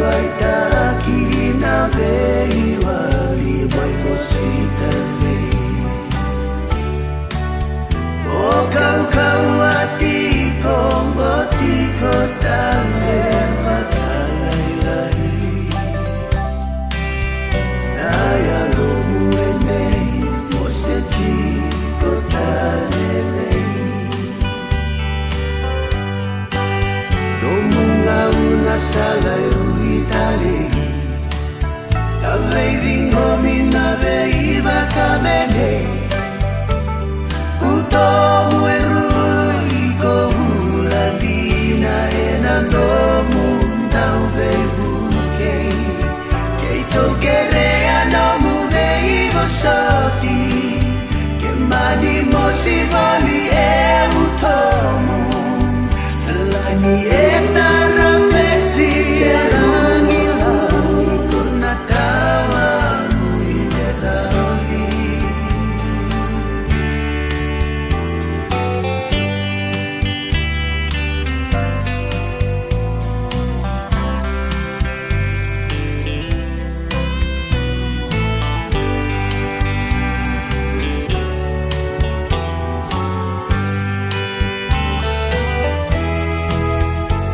ay taki na veiwali boy positale o kau ati komboti kotale makalai naya lomu enei moseti kotale una sala uitale Tavei ngomina veiva kamene Utomu erui ko hulandina enandomu nau bebuke Keito gerea nomu veivo soti Kemani mosi voli e utomu Selani etara Selangi langi kuna tawa muile tawi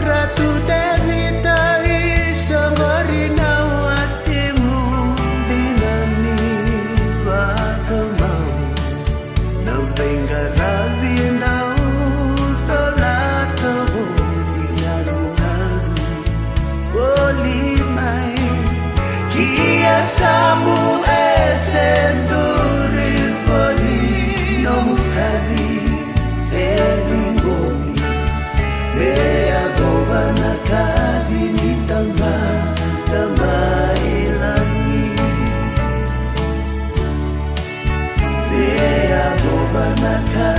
Ratu Dewi Samu esenduri boli nomukali elingomi me adoba nakadi nitama tamailangi me adoba nakadi